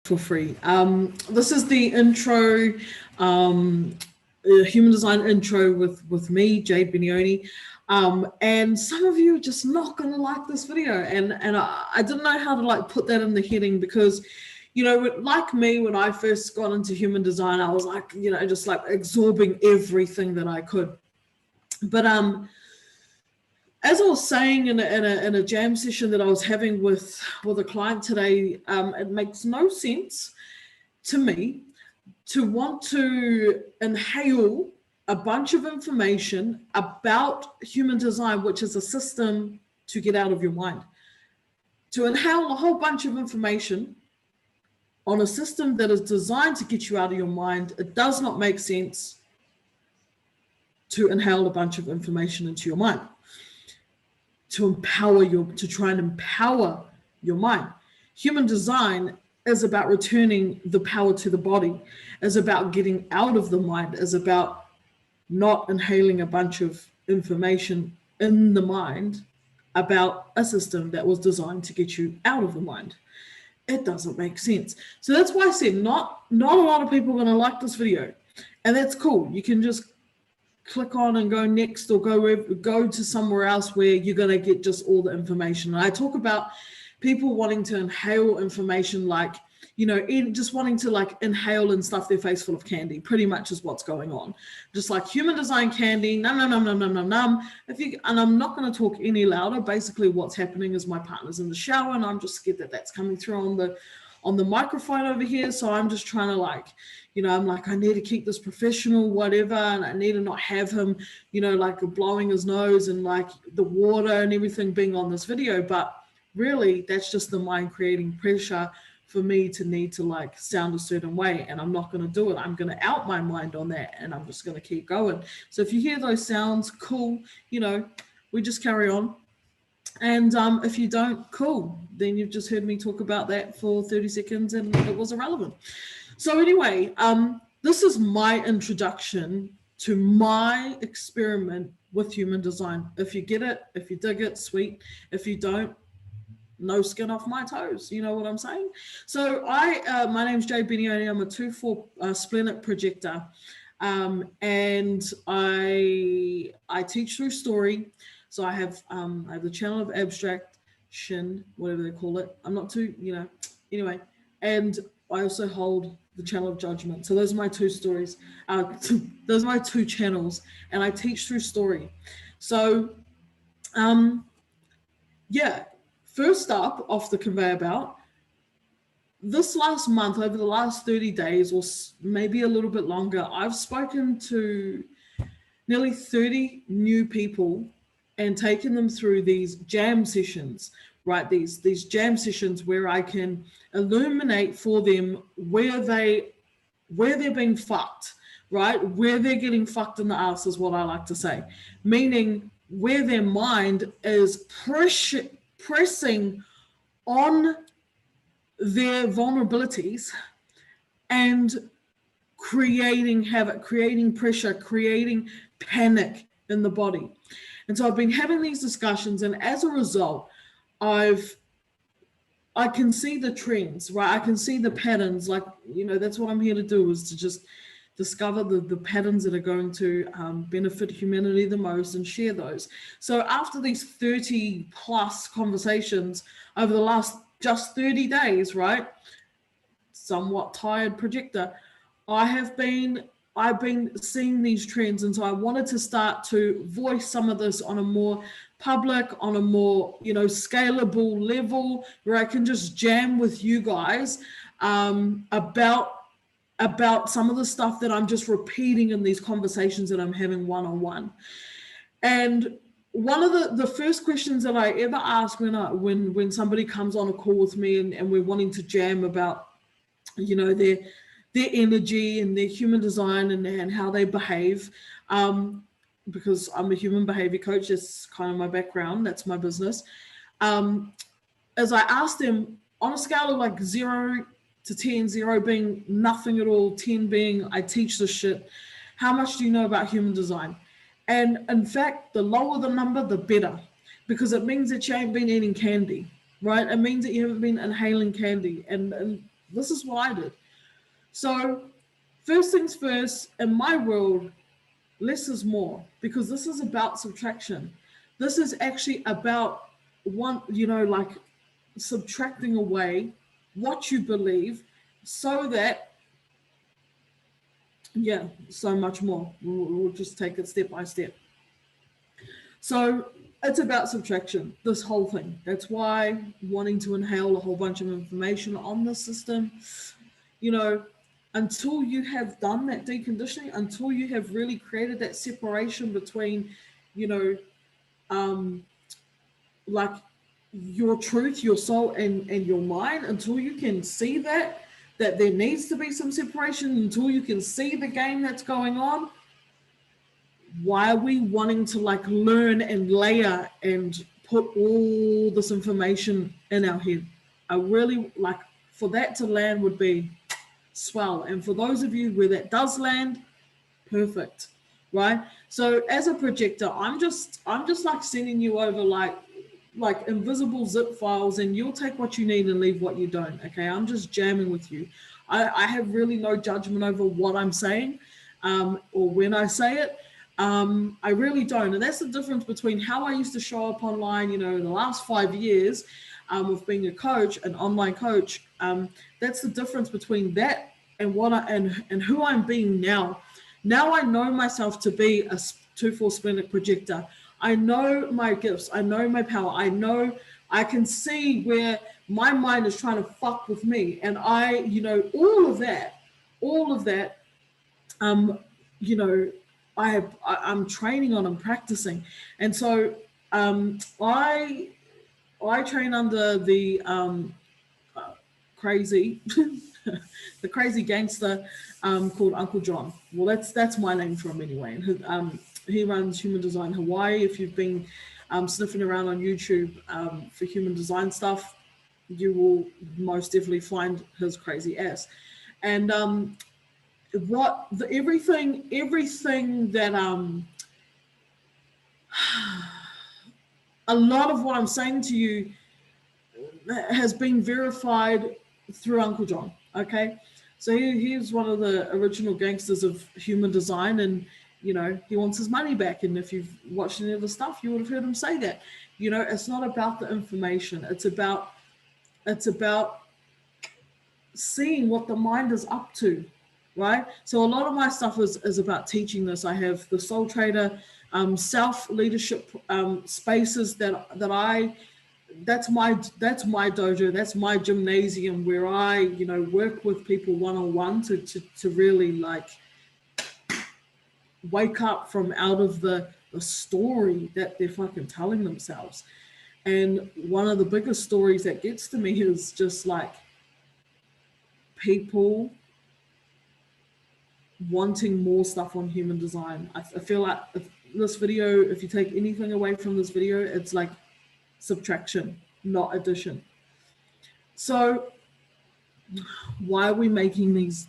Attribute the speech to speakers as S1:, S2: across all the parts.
S1: for free. This is the intro, human design intro with me, Jade Benioni. And some of you are just not going to like this video. And I didn't know how to like put that in the heading because, you know, like me, when I first got into human design, I was like, you know, just like absorbing everything that I could. But as I was saying in a jam session that I was having with a client today, it makes no sense to me to want to inhale a bunch of information about human design, which is a system to get out of your mind. To inhale a whole bunch of information on a system that is designed to get you out of your mind, it does not make sense to inhale a bunch of information into your mind. To try and empower your mind. Human design is about returning the power to the body, is about getting out of the mind, is about not inhaling a bunch of information in the mind about a system that was designed to get you out of the mind. It doesn't make sense. So that's why I said not a lot of people are going to like this video, and that's cool. You can just click on and go next, or go to somewhere else where you're going to get just all the information. And I talk about people wanting to inhale information, like, you know, just wanting to like inhale and stuff their face full of candy, pretty much is what's going on. Just like human design candy, num, num, num, num, num, num, num. And I'm not going to talk any louder. Basically what's happening is my partner's in the shower and I'm just scared that that's coming through on the microphone over here. So I'm just trying to like, you know, I'm like, I need to keep this professional, whatever. And I need to not have him, you know, like blowing his nose and like the water and everything being on this video. But really that's just the mind creating pressure for me to need to like sound a certain way, and I'm not going to do it. I'm going to out my mind on that, and I'm just going to keep going. So if you hear those sounds, cool, you know, we just carry on. And if you don't, cool, then you've just heard me talk about that for 30 seconds and it was irrelevant. So anyway, this is my introduction to my experiment with human design. If you get it, if you dig it, sweet. If you don't, no skin off my toes, you know what I'm saying? So my name's Jade Benioni. I'm a 2/4 splenic projector, and I teach through story. So I have the channel of abstraction, whatever they call it. I'm not too, you know, anyway. And I also hold the channel of judgment. So those are my two stories. Those are my two channels, and I teach through story. So, yeah. First up, off the conveyor belt, this last month, over the last 30 days, or maybe a little bit longer, I've spoken to nearly 30 new people and taken them through these jam sessions, right? These jam sessions where I can illuminate for them where they're being fucked, right? Where they're getting fucked in the ass is what I like to say, meaning where their mind is pressing on their vulnerabilities and creating havoc, creating pressure, creating panic in the body. And so I've been having these discussions, and as a result, I can see the trends, right? I can see the patterns. Like, you know, that's what I'm here to do, is to just discover the patterns that are going to benefit humanity the most and share those. So after these 30 plus conversations over the last just 30 days, right? Somewhat tired projector, I've been seeing these trends. And so I wanted to start to voice some of this on a more public, on a more, you know, scalable level, where I can just jam with you guys about some of the stuff that I'm just repeating in these conversations that I'm having one-on-one. And one of the first questions that I ever ask when somebody comes on a call with me and we're wanting to jam about, you know, their energy and their human design and how they behave, because I'm a human behavior coach, that's kind of my background, that's my business. As I ask them, on a scale of like 0 to 10, 0 being nothing at all, 10 being I teach this shit, how much do you know about human design? And in fact, the lower the number, the better, because it means that you ain't been eating candy, right? It means that you haven't been inhaling candy. And This is what I did. So first things first, in my world, less is more, because this is about subtraction. This is actually about one, like subtracting away what you believe so that, yeah, so much more. We'll just take it step by step. So it's about subtraction, this whole thing. That's why wanting to inhale a whole bunch of information on the system, you know, until you have done that deconditioning, until you have really created that separation between, you know, like your truth, your soul, and your mind, until you can see that there needs to be some separation, until you can see the game that's going on, why are we wanting to like learn and layer and put all this information in our head? I really like, for that to land would be swell. And for those of you where that does land, perfect, right? So as a projector, I'm just like sending you over like invisible zip files, and you'll take what you need and leave what you don't. Okay, I'm just jamming with you. I have really no judgment over what I'm saying, or when I say it. I really don't. And that's the difference between how I used to show up online, in the last 5 years of being a coach, an online coach. That's the difference between that and what and who I'm being now. Now I know myself to be a 2-4 splenic projector. I know my gifts. I know my power. I can see where my mind is trying to fuck with me. And all of that, I'm training on and practicing. And so I train under the crazy the crazy gangster called Uncle John. Well, that's my name for him anyway. And he runs Human Design Hawaii. If you've been sniffing around on YouTube for human design stuff, you will most definitely find his crazy ass. And everything that a lot of what I'm saying to you has been verified through Uncle John. Okay, so he's one of the original gangsters of human design, and he wants his money back. And if you've watched any of the stuff, you would have heard him say that. It's not about the information. It's about seeing what the mind is up to, right? So a lot of my stuff is about teaching this. I have the Soul Trader self-leadership spaces that's my dojo, that's my gymnasium, where I work with people one-on-one to really like wake up from out of the story that they're fucking telling themselves. And one of the biggest stories that gets to me is just like people wanting more stuff on human design. I feel like if you take anything away from this video, it's like subtraction, not addition. So why are we making these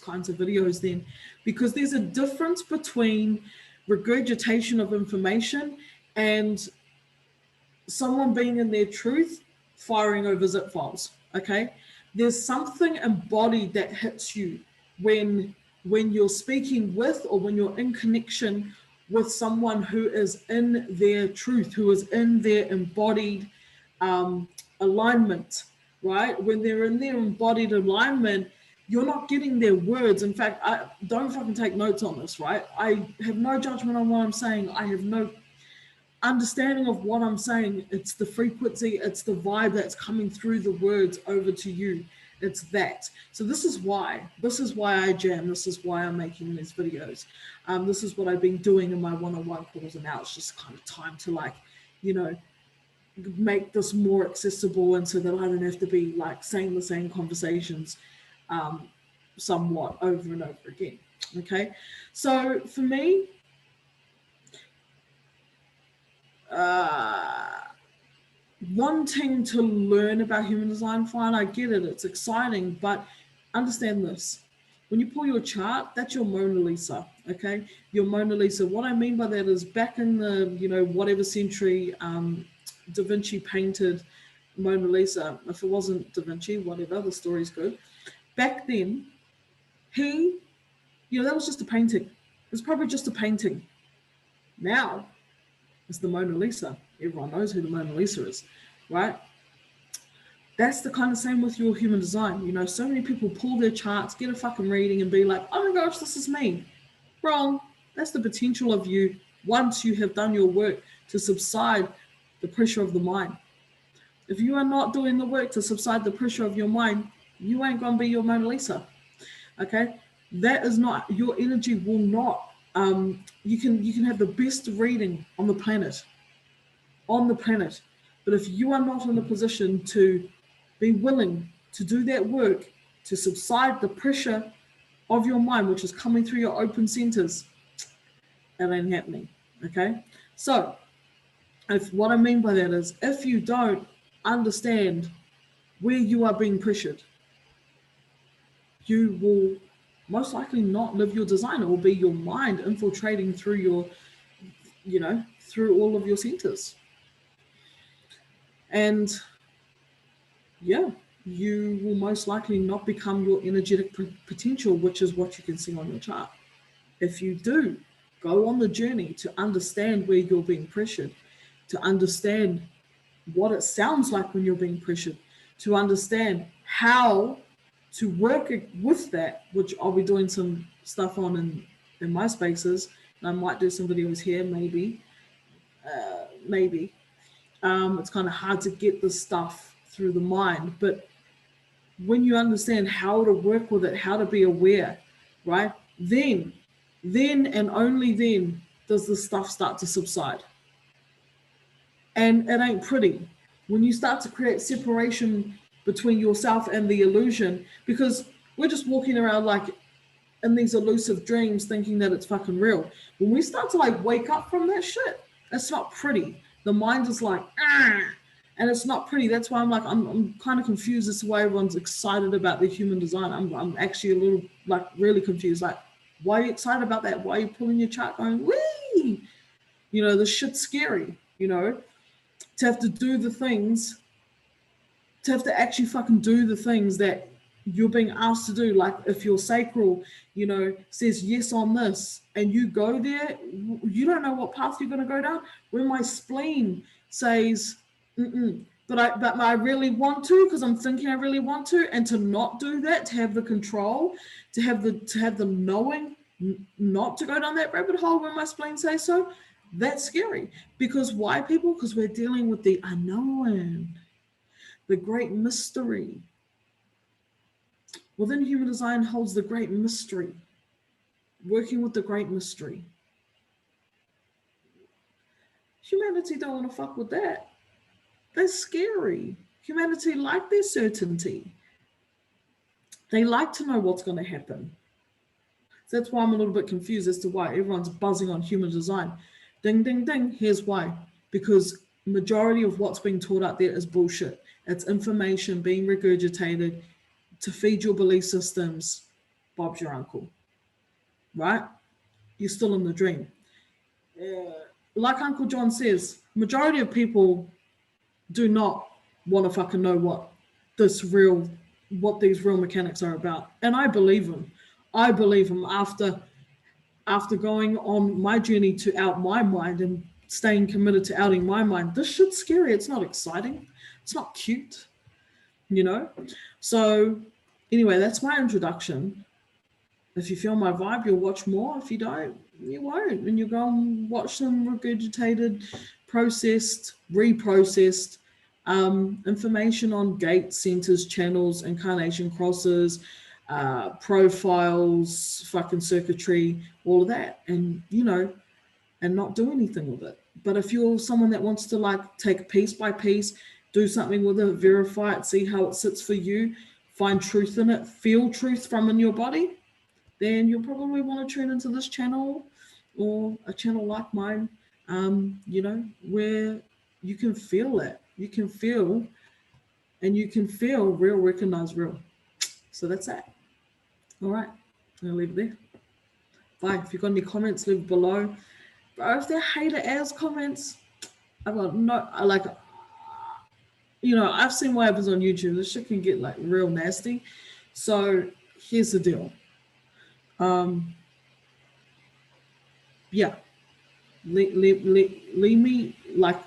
S1: kinds of videos then? Because there's a difference between regurgitation of information and someone being in their truth firing over zip files. Okay, there's something embodied that hits you when you're speaking with, or when you're in connection with someone who is in their truth, who is in their embodied alignment, right? When they're in their embodied alignment, you're not getting their words. In fact, I don't fucking take notes on this, right? I have no judgment on what I'm saying. I have no understanding of what I'm saying. It's the frequency, it's the vibe that's coming through the words over to you. It's that. So this is why I jam. This is why I'm making these videos. This is what I've been doing in my one-on-one calls, and now it's just kind of time to like, make this more accessible, and so that I don't have to be like saying the same conversations somewhat over and over again. Okay, so for me, wanting to learn about human design, fine, I get it, it's exciting, but understand this. When you pull your chart, that's your Mona Lisa, okay? Your Mona Lisa. What I mean by that is back in the, whatever century Da Vinci painted Mona Lisa, if it wasn't Da Vinci, whatever, the story's good. Back then, he, that was just a painting. It was probably just a painting. Now, it's the Mona Lisa. Everyone knows who the Mona Lisa is, right? That's the kind of same with your human design. So many people pull their charts, get a fucking reading and be like, oh my gosh, this is me. Wrong. That's the potential of you once you have done your work to subside the pressure of the mind. If you are not doing the work to subside the pressure of your mind, you ain't going to be your Mona Lisa. Okay? That is not, your energy will not, you can have the best reading on the planet. But if you are not in a position to be willing to do that work, to subside the pressure of your mind, which is coming through your open centers, it ain't happening. Okay? So, what I mean by that is, if you don't understand where you are being pressured, you will most likely not live your design. It will be your mind infiltrating through your, through all of your centers. And yeah, you will most likely not become your energetic potential, which is what you can see on your chart. If you do go on the journey to understand where you're being pressured, to understand what it sounds like when you're being pressured, to understand how to work with that, which I'll be doing some stuff on in my spaces, and I might do some videos here, maybe. It's kind of hard to get this stuff through the mind, but when you understand how to work with it, how to be aware, right? Then and only then does the stuff start to subside. And it ain't pretty. When you start to create separation between yourself and the illusion, because we're just walking around like in these elusive dreams thinking that it's fucking real. When we start to like wake up from that shit, it's not pretty. The mind is like, and it's not pretty. That's why I'm kind of confused as to why everyone's excited about the human design. I'm actually a little like really confused. Like, why are you excited about that? Why are you pulling your chart going, wee? This shit's scary, to have to do the things, to have to actually fucking do the things that you're being asked to do. Like if your sacral, says yes on this and you go there, you don't know what path you're going to go down. When my spleen says, but I really want to, because I'm thinking I really want to, and to not do that, to have the control, to have the knowing not to go down that rabbit hole when my spleen says so, that's scary. Because why, people? Because we're dealing with the unknown, the great mystery. Within human design holds the great mystery. Working with the great mystery. Humanity don't want to fuck with that. That's scary. Humanity like their certainty. They like to know what's going to happen. So that's why I'm a little bit confused as to why everyone's buzzing on human design. Ding, ding, ding. Here's why. Because majority of what's being taught out there is bullshit. It's information being regurgitated to feed your belief systems. Bob's your uncle. Right? You're still in the dream. Like Uncle John says, majority of people do not want to fucking know what these real mechanics are about. And I believe them. After going on my journey to out my mind and staying committed to outing my mind. This shit's scary. It's not exciting. It's not cute, So anyway, that's my introduction. If you feel my vibe, you'll watch more. If you don't, you won't. And you'll go and watch some regurgitated, processed, reprocessed information on gates, centers, channels, incarnation crosses, profiles, fucking circuitry, all of that. And, and not do anything with it. But if you're someone that wants to like take piece by piece, do something with it, verify it, see how it sits for you, find truth in it, feel truth from in your body, then you'll probably want to tune into this channel or a channel like mine, where you can feel that. You can feel, and you can feel real, recognize real. So that's that. All right, I'm going to leave it there. Bye. If you've got any comments, leave below. Bro, if they're hater ass comments, you know, I've seen what happens on YouTube. This shit can get like real nasty. So here's the deal. Um, yeah, leave me like,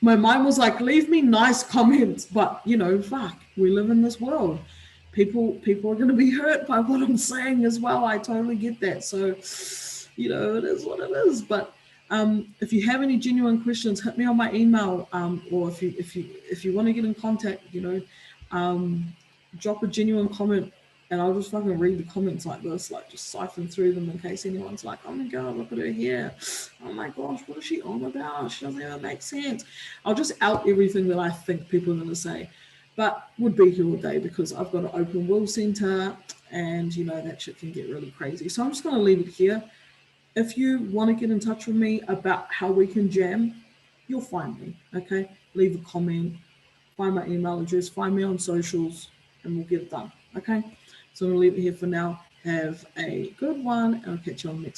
S1: my mind was like, leave me nice comments, but you know, fuck, we live in this world. People are going to be hurt by what I'm saying as well. I totally get that. So, you know, it is what it is. But if you have any genuine questions, hit me on my email, or if you want to get in contact, you know, drop a genuine comment, and I'll just fucking read the comments like this, like just siphon through them in case anyone's like, oh my god, look at her here. Oh my gosh, what is she on about? She doesn't even make sense. I'll just out everything that I think people are going to say. But would be here all day because I've got an open will center, and you know that shit can get really crazy. So I'm just going to leave it here. If you want to get in touch with me about how we can jam, you'll find me. Okay, leave a comment, find my email address, find me on socials, and we'll get it done. Okay, so I'm going to leave it here for now. Have a good one, and I'll catch you on the next